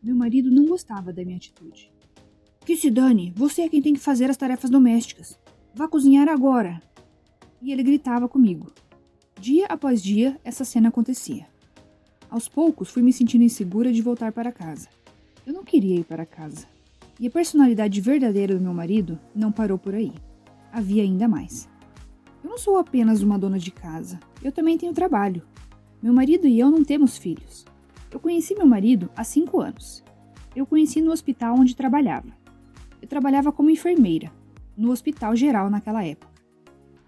Meu marido não gostava da minha atitude. Que se dane, você é quem tem que fazer as tarefas domésticas. Vá cozinhar agora. E ele gritava comigo. Dia após dia, essa cena acontecia. Aos poucos, fui me sentindo insegura de voltar para casa. Eu não queria ir para casa. E a personalidade verdadeira do meu marido não parou por aí. Havia ainda mais. Eu não sou apenas uma dona de casa. Eu também tenho trabalho. Meu marido e eu não temos filhos. Eu conheci meu marido há 5 anos. Eu o conheci no hospital onde trabalhava. Eu trabalhava como enfermeira, no hospital geral naquela época.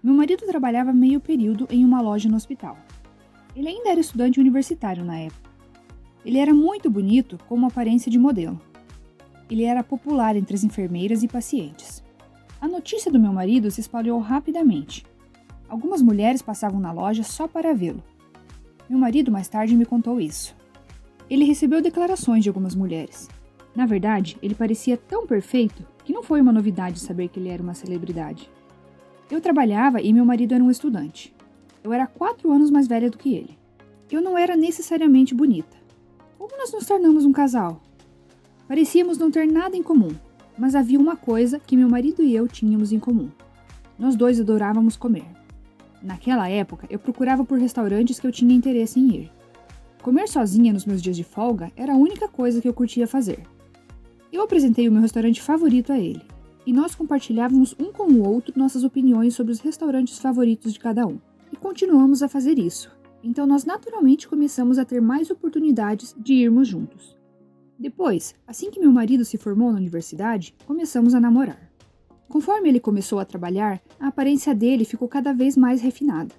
Meu marido trabalhava meio período em uma loja no hospital. Ele ainda era estudante universitário na época. Ele era muito bonito, com uma aparência de modelo. Ele era popular entre as enfermeiras e pacientes. A notícia do meu marido se espalhou rapidamente. Algumas mulheres passavam na loja só para vê-lo. Meu marido mais tarde me contou isso. Ele recebeu declarações de algumas mulheres. Na verdade, ele parecia tão perfeito que não foi uma novidade saber que ele era uma celebridade. Eu trabalhava e meu marido era um estudante. Eu era 4 anos mais velha do que ele. Eu não era necessariamente bonita. Como nós nos tornamos um casal? Parecíamos não ter nada em comum, mas havia uma coisa que meu marido e eu tínhamos em comum. Nós dois adorávamos comer. Naquela época, eu procurava por restaurantes que eu tinha interesse em ir. Comer sozinha nos meus dias de folga era a única coisa que eu curtia fazer. Eu apresentei o meu restaurante favorito a ele, e nós compartilhávamos um com o outro nossas opiniões sobre os restaurantes favoritos de cada um. E continuamos a fazer isso. Então nós naturalmente começamos a ter mais oportunidades de irmos juntos. Depois, assim que meu marido se formou na universidade, começamos a namorar. Conforme ele começou a trabalhar, a aparência dele ficou cada vez mais refinada.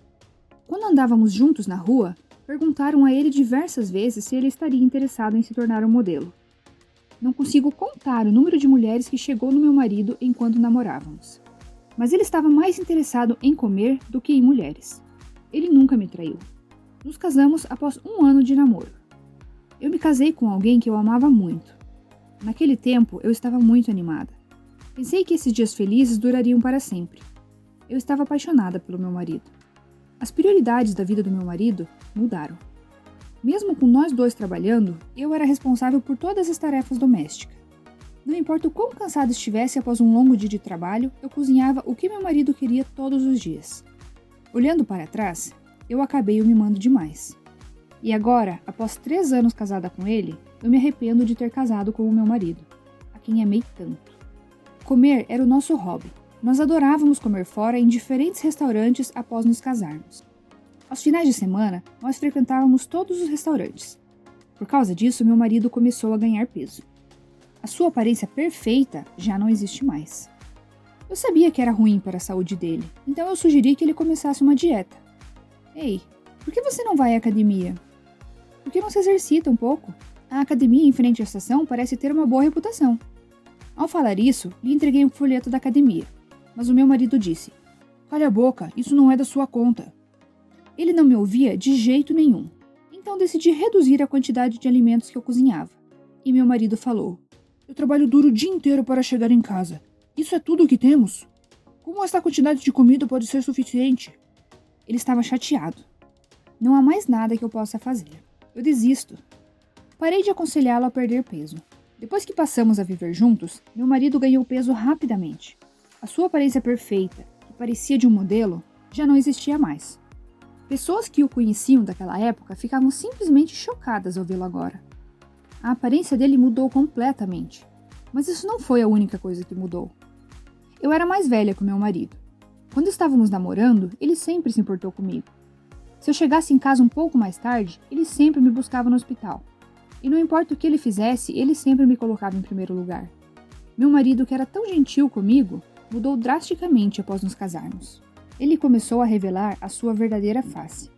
Quando andávamos juntos na rua, perguntaram a ele diversas vezes se ele estaria interessado em se tornar um modelo. Não consigo contar o número de mulheres que chegou no meu marido enquanto namorávamos. Mas ele estava mais interessado em comer do que em mulheres. Ele nunca me traiu. Nos casamos após 1 ano de namoro. Eu me casei com alguém que eu amava muito. Naquele tempo, eu estava muito animada. Pensei que esses dias felizes durariam para sempre. Eu estava apaixonada pelo meu marido. As prioridades da vida do meu marido mudaram. Mesmo com nós dois trabalhando, eu era responsável por todas as tarefas domésticas. Não importa o quão cansado estivesse após um longo dia de trabalho, eu cozinhava o que meu marido queria todos os dias. Olhando para trás, eu acabei o mimando demais. E agora, após 3 anos casada com ele, eu me arrependo de ter casado com o meu marido, a quem amei tanto. Comer era o nosso hobby. Nós adorávamos comer fora em diferentes restaurantes após nos casarmos. Aos finais de semana, nós frequentávamos todos os restaurantes. Por causa disso, meu marido começou a ganhar peso. A sua aparência perfeita já não existe mais. Eu sabia que era ruim para a saúde dele, então eu sugeri que ele começasse uma dieta. Ei, por que você não vai à academia? Por que não se exercita um pouco? A academia em frente à estação parece ter uma boa reputação. Ao falar isso, lhe entreguei um folheto da academia, mas o meu marido disse: "Cale a boca, isso não é da sua conta." Ele não me ouvia de jeito nenhum, então decidi reduzir a quantidade de alimentos que eu cozinhava. E meu marido falou: "Eu trabalho duro o dia inteiro para chegar em casa. Isso é tudo o que temos? Como esta quantidade de comida pode ser suficiente?" Ele estava chateado. Não há mais nada que eu possa fazer. Eu desisto. Parei de aconselhá-lo a perder peso. Depois que passamos a viver juntos, meu marido ganhou peso rapidamente. A sua aparência perfeita, que parecia de um modelo, já não existia mais. Pessoas que o conheciam daquela época ficavam simplesmente chocadas ao vê-lo agora. A aparência dele mudou completamente. Mas isso não foi a única coisa que mudou. Eu era mais velha que o meu marido. Quando estávamos namorando, ele sempre se importou comigo. Se eu chegasse em casa um pouco mais tarde, ele sempre me buscava no hospital. E não importa o que ele fizesse, ele sempre me colocava em primeiro lugar. Meu marido, que era tão gentil comigo, mudou drasticamente após nos casarmos. Ele começou a revelar a sua verdadeira face.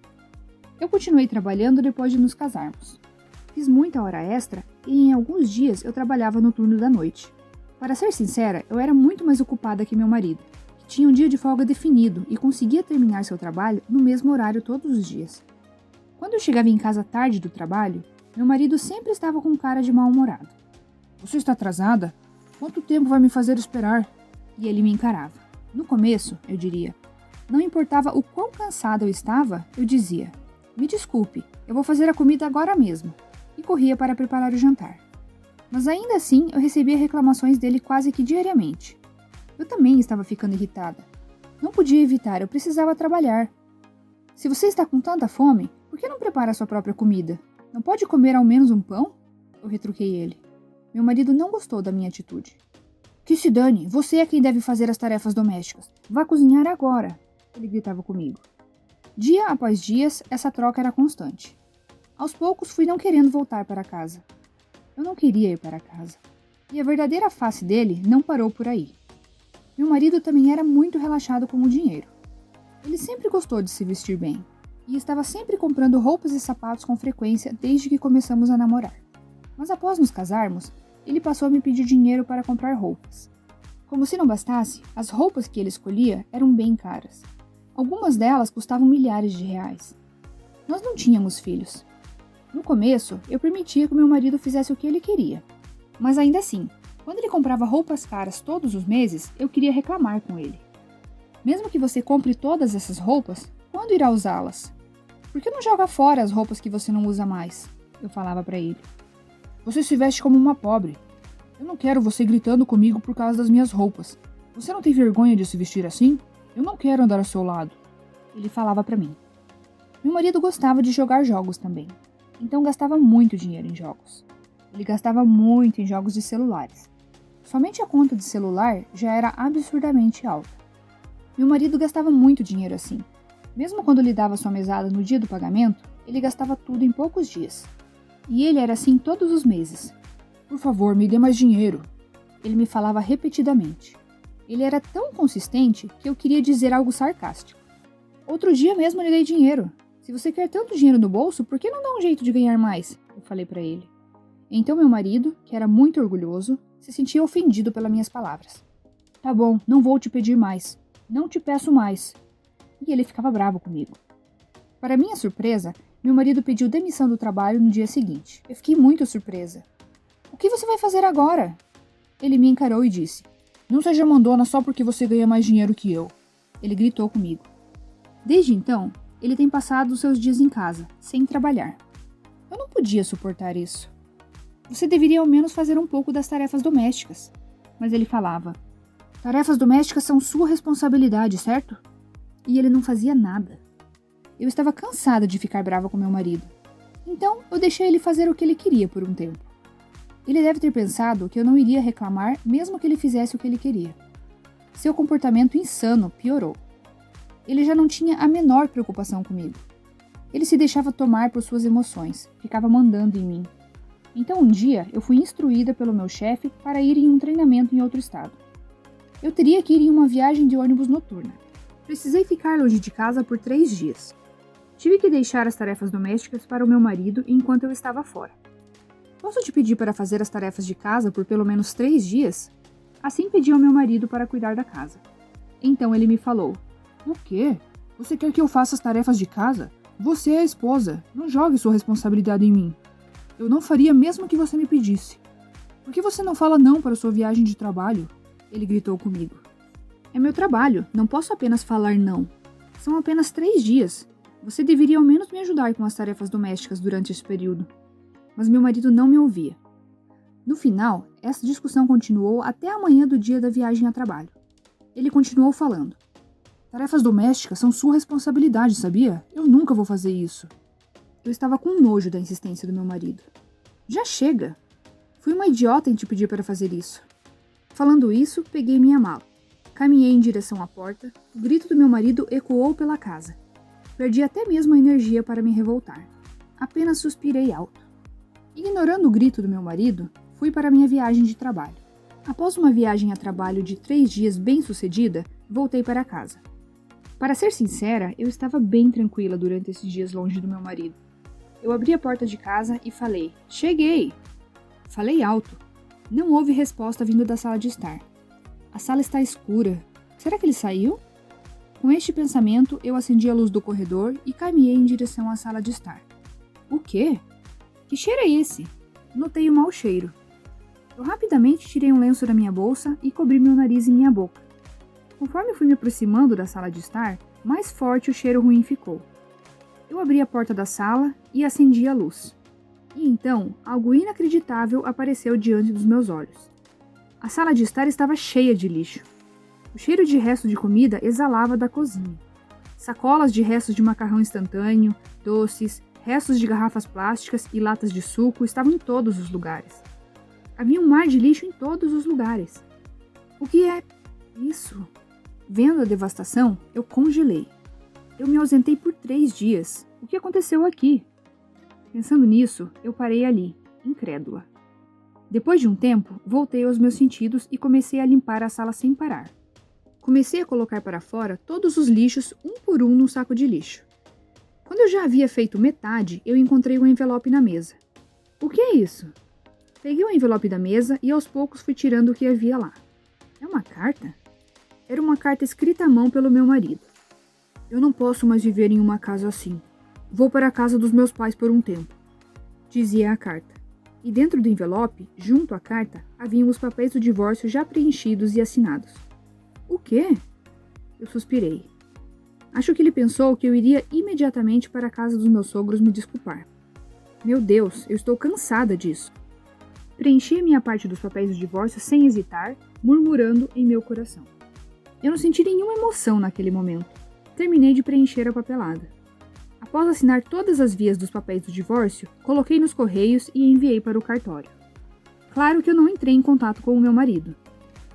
Eu continuei trabalhando depois de nos casarmos. Fiz muita hora extra e em alguns dias eu trabalhava no turno da noite. Para ser sincera, eu era muito mais ocupada que meu marido, que tinha um dia de folga definido e conseguia terminar seu trabalho no mesmo horário todos os dias. Quando eu chegava em casa tarde do trabalho, meu marido sempre estava com cara de mal-humorado. "Você está atrasada? Quanto tempo vai me fazer esperar?" E ele me encarava. No começo, eu diria. Não importava o quão cansada eu estava, eu dizia: "Me desculpe, eu vou fazer a comida agora mesmo." E corria para preparar o jantar. Mas ainda assim, eu recebia reclamações dele quase que diariamente. Eu também estava ficando irritada. Não podia evitar, eu precisava trabalhar. Se você está com tanta fome, por que não prepara a sua própria comida? Não pode comer ao menos um pão? Eu retruquei ele. Meu marido não gostou da minha atitude. Que se dane, você é quem deve fazer as tarefas domésticas. Vá cozinhar agora, ele gritava comigo. Dia após dia, essa troca era constante. Aos poucos, fui não querendo voltar para casa. Eu não queria ir para casa. E a verdadeira face dele não parou por aí. Meu marido também era muito relaxado com o dinheiro. Ele sempre gostou de se vestir bem. E estava sempre comprando roupas e sapatos com frequência desde que começamos a namorar. Mas após nos casarmos, ele passou a me pedir dinheiro para comprar roupas. Como se não bastasse, as roupas que ele escolhia eram bem caras. Algumas delas custavam milhares de reais. Nós não tínhamos filhos. No começo, eu permitia que meu marido fizesse o que ele queria. Mas ainda assim, quando ele comprava roupas caras todos os meses, eu queria reclamar com ele. Mesmo que você compre todas essas roupas, quando irá usá-las? Por que não joga fora as roupas que você não usa mais? Eu falava para ele. Você se veste como uma pobre. Eu não quero você gritando comigo por causa das minhas roupas. Você não tem vergonha de se vestir assim? Eu não quero andar ao seu lado. Ele falava para mim. Meu marido gostava de jogar jogos também. Então gastava muito dinheiro em jogos. Ele gastava muito em jogos de celulares. Somente a conta de celular já era absurdamente alta. Meu marido gastava muito dinheiro assim. Mesmo quando lhe dava sua mesada no dia do pagamento, ele gastava tudo em poucos dias. E ele era assim todos os meses. Por favor, me dê mais dinheiro. Ele me falava repetidamente. Ele era tão consistente que eu queria dizer algo sarcástico. Outro dia mesmo lhe dei dinheiro. Se você quer tanto dinheiro no bolso, por que não dá um jeito de ganhar mais? Eu falei para ele. Então meu marido, que era muito orgulhoso, se sentia ofendido pelas minhas palavras. Tá bom, não vou te pedir mais. Não te peço mais. E ele ficava bravo comigo. Para minha surpresa, meu marido pediu demissão do trabalho no dia seguinte. Eu fiquei muito surpresa. O que você vai fazer agora? Ele me encarou e disse. Não seja mandona só porque você ganha mais dinheiro que eu. Ele gritou comigo. Desde então, ele tem passado os seus dias em casa, sem trabalhar. Eu não podia suportar isso. Você deveria ao menos fazer um pouco das tarefas domésticas. Mas ele falava. Tarefas domésticas são sua responsabilidade, certo? E ele não fazia nada. Eu estava cansada de ficar brava com meu marido. Então, eu deixei ele fazer o que ele queria por um tempo. Ele deve ter pensado que eu não iria reclamar mesmo que ele fizesse o que ele queria. Seu comportamento insano piorou. Ele já não tinha a menor preocupação comigo. Ele se deixava tomar por suas emoções, ficava mandando em mim. Então um dia eu fui instruída pelo meu chefe para ir em um treinamento em outro estado. Eu teria que ir em uma viagem de ônibus noturna. Precisei ficar longe de casa por 3 dias. Tive que deixar as tarefas domésticas para o meu marido enquanto eu estava fora. Posso te pedir para fazer as tarefas de casa por pelo menos 3 dias? Assim pedi ao meu marido para cuidar da casa. Então ele me falou, o quê? Você quer que eu faça as tarefas de casa? Você é a esposa, não jogue sua responsabilidade em mim. Eu não faria mesmo que você me pedisse. Por que você não fala não para sua viagem de trabalho? Ele gritou comigo. É meu trabalho, não posso apenas falar não. São apenas 3 dias. Você deveria ao menos me ajudar com as tarefas domésticas durante esse período. Mas meu marido não me ouvia. No final, essa discussão continuou até a manhã do dia da viagem a trabalho. Ele continuou falando. Tarefas domésticas são sua responsabilidade, sabia? Eu nunca vou fazer isso. Eu estava com nojo da insistência do meu marido. Já chega! Fui uma idiota em te pedir para fazer isso. Falando isso, peguei minha mala. Caminhei em direção à porta, o grito do meu marido ecoou pela casa. Perdi até mesmo a energia para me revoltar. Apenas suspirei alto. Ignorando o grito do meu marido, fui para minha viagem de trabalho. Após uma viagem a trabalho de 3 dias bem-sucedida, voltei para casa. Para ser sincera, eu estava bem tranquila durante esses dias longe do meu marido. Eu abri a porta de casa e falei, cheguei! Falei alto. Não houve resposta vindo da sala de estar. A sala está escura. Será que ele saiu? Com este pensamento, eu acendi a luz do corredor e caminhei em direção à sala de estar. O quê? Que cheiro é esse? Notei um mau cheiro. Eu rapidamente tirei um lenço da minha bolsa e cobri meu nariz e minha boca. Conforme fui me aproximando da sala de estar, mais forte o cheiro ruim ficou. Eu abri a porta da sala e acendi a luz. E então, algo inacreditável apareceu diante dos meus olhos. A sala de estar estava cheia de lixo. O cheiro de resto de comida exalava da cozinha. Sacolas de restos de macarrão instantâneo, doces, restos de garrafas plásticas e latas de suco estavam em todos os lugares. Havia um mar de lixo em todos os lugares. O que é isso? Vendo a devastação, eu congelei. Eu me ausentei por 3 dias. O que aconteceu aqui? Pensando nisso, eu parei ali, incrédula. Depois de um tempo, voltei aos meus sentidos e comecei a limpar a sala sem parar. Comecei a colocar para fora todos os lixos, um por um, num saco de lixo. Quando eu já havia feito metade, eu encontrei um envelope na mesa. O que é isso? Peguei o envelope da mesa e aos poucos fui tirando o que havia lá. É uma carta? Era uma carta escrita à mão pelo meu marido. Eu não posso mais viver em uma casa assim. Vou para a casa dos meus pais por um tempo, dizia a carta. E dentro do envelope, junto à carta, haviam os papéis do divórcio já preenchidos e assinados. O quê? Eu suspirei. Acho que ele pensou que eu iria imediatamente para a casa dos meus sogros me desculpar. Meu Deus, eu estou cansada disso. Preenchi a minha parte dos papéis do divórcio sem hesitar, murmurando em meu coração. Eu não senti nenhuma emoção naquele momento. Terminei de preencher a papelada. Após assinar todas as vias dos papéis do divórcio, coloquei nos correios e enviei para o cartório. Claro que eu não entrei em contato com o meu marido.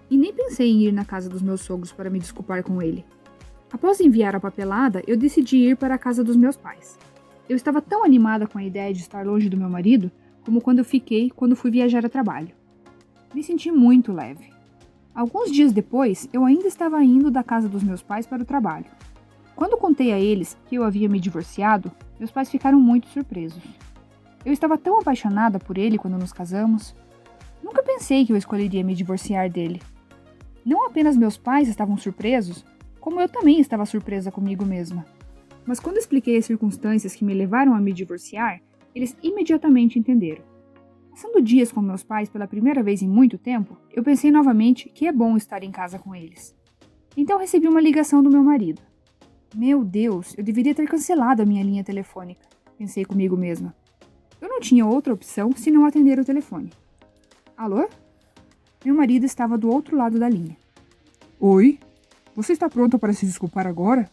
E nem pensei em ir na casa dos meus sogros para me desculpar com ele. Após enviar a papelada, eu decidi ir para a casa dos meus pais. Eu estava tão animada com a ideia de estar longe do meu marido, como quando eu fiquei quando fui viajar a trabalho. Me senti muito leve. Alguns dias depois, eu ainda estava indo da casa dos meus pais para o trabalho. Quando contei a eles que eu havia me divorciado, meus pais ficaram muito surpresos. Eu estava tão apaixonada por ele quando nos casamos. Nunca pensei que eu escolheria me divorciar dele. Não apenas meus pais estavam surpresos, como eu também estava surpresa comigo mesma. Mas quando expliquei as circunstâncias que me levaram a me divorciar, eles imediatamente entenderam. Passando dias com meus pais pela primeira vez em muito tempo, eu pensei novamente que é bom estar em casa com eles. Então recebi uma ligação do meu marido. Meu Deus, eu deveria ter cancelado a minha linha telefônica, pensei comigo mesma. Eu não tinha outra opção senão atender o telefone. Alô? Meu marido estava do outro lado da linha. Oi? Você está pronta para se desculpar agora?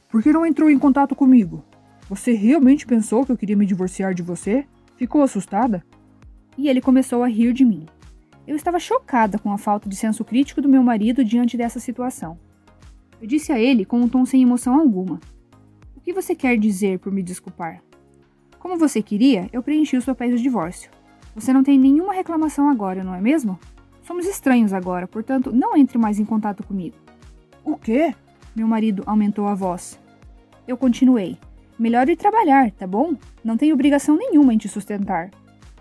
Por que não entrou em contato comigo? Você realmente pensou que eu queria me divorciar de você? Ficou assustada? E ele começou a rir de mim. Eu estava chocada com a falta de senso crítico do meu marido diante dessa situação. Eu disse a ele com um tom sem emoção alguma. O que você quer dizer por me desculpar? Como você queria, eu preenchi os papéis do divórcio. Você não tem nenhuma reclamação agora, não é mesmo? Somos estranhos agora, portanto, não entre mais em contato comigo. O quê? Meu marido aumentou a voz. Eu continuei. Melhor ir trabalhar, tá bom? Não tenho obrigação nenhuma em te sustentar.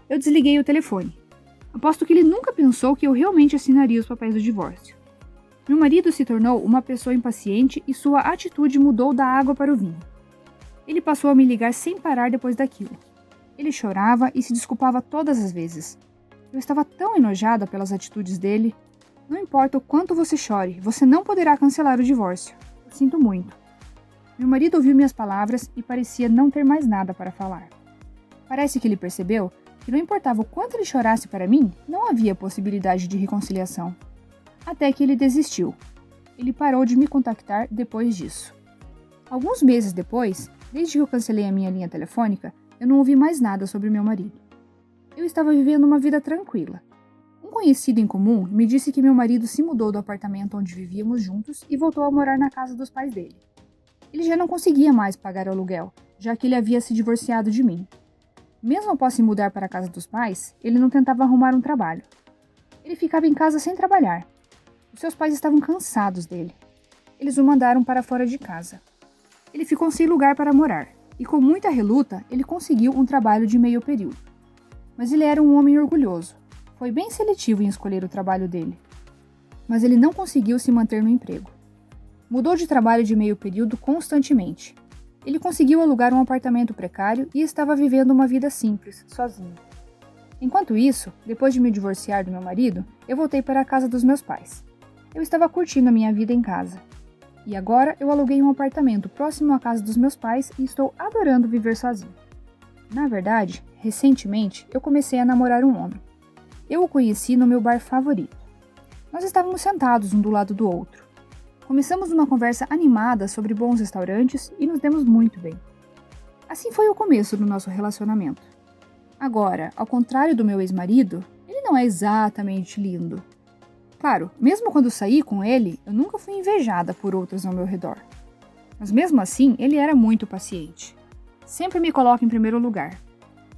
Eu desliguei o telefone. Aposto que ele nunca pensou que eu realmente assinaria os papéis do divórcio. Meu marido se tornou uma pessoa impaciente e sua atitude mudou da água para o vinho. Ele passou a me ligar sem parar depois daquilo. Ele chorava e se desculpava todas as vezes. Eu estava tão enojada pelas atitudes dele. Não importa o quanto você chore, você não poderá cancelar o divórcio. Eu sinto muito. Meu marido ouviu minhas palavras e parecia não ter mais nada para falar. Parece que ele percebeu que não importava o quanto ele chorasse para mim, não havia possibilidade de reconciliação. Até que ele desistiu. Ele parou de me contactar depois disso. Alguns meses depois, desde que eu cancelei a minha linha telefônica, eu não ouvi mais nada sobre meu marido. Eu estava vivendo uma vida tranquila. Um conhecido em comum me disse que meu marido se mudou do apartamento onde vivíamos juntos e voltou a morar na casa dos pais dele. Ele já não conseguia mais pagar o aluguel, já que ele havia se divorciado de mim. Mesmo após se mudar para a casa dos pais, ele não tentava arrumar um trabalho. Ele ficava em casa sem trabalhar. Os seus pais estavam cansados dele. Eles o mandaram para fora de casa. Ele ficou sem lugar para morar, e com muita reluta, ele conseguiu um trabalho de meio período. Mas ele era um homem orgulhoso. Foi bem seletivo em escolher o trabalho dele. Mas ele não conseguiu se manter no emprego. Mudou de trabalho de meio período constantemente. Ele conseguiu alugar um apartamento precário e estava vivendo uma vida simples, sozinho. Enquanto isso, depois de me divorciar do meu marido, eu voltei para a casa dos meus pais. Eu estava curtindo a minha vida em casa. E agora eu aluguei um apartamento próximo à casa dos meus pais e estou adorando viver sozinho. Na verdade, Recentemente, eu comecei a namorar um homem. Eu o conheci no meu bar favorito. Nós estávamos sentados um do lado do outro. Começamos uma conversa animada sobre bons restaurantes e nos demos muito bem. Assim foi o começo do nosso relacionamento. Agora, ao contrário do meu ex-marido, ele não é exatamente lindo. Claro, mesmo quando saí com ele, eu nunca fui invejada por outras ao meu redor. Mas mesmo assim, ele era muito paciente. Sempre me coloca em primeiro lugar.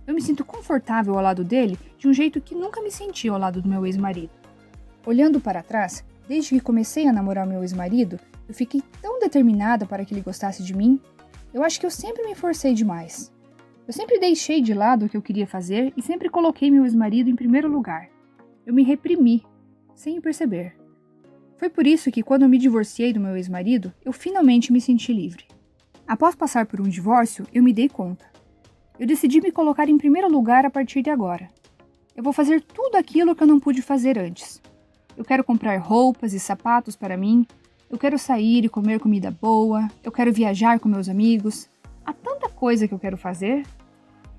Eu me sinto confortável ao lado dele de um jeito que nunca me senti ao lado do meu ex-marido. Olhando para trás, desde que comecei a namorar meu ex-marido, eu fiquei tão determinada para que ele gostasse de mim. Eu acho que eu sempre me forcei demais. Eu sempre deixei de lado o que eu queria fazer e sempre coloquei meu ex-marido em primeiro lugar. Eu me reprimi, sem perceber. Foi por isso que quando eu me divorciei do meu ex-marido, eu finalmente me senti livre. Após passar por um divórcio, eu me dei conta. Eu decidi me colocar em primeiro lugar a partir de agora. Eu vou fazer tudo aquilo que eu não pude fazer antes. Eu quero comprar roupas e sapatos para mim. Eu quero sair e comer comida boa. Eu quero viajar com meus amigos. Há tanta coisa que eu quero fazer.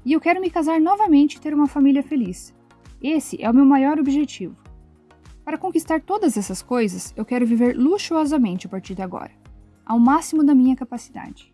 E eu quero me casar novamente e ter uma família feliz. Esse é o meu maior objetivo. Para conquistar todas essas coisas, eu quero viver luxuosamente a partir de agora, ao máximo da minha capacidade.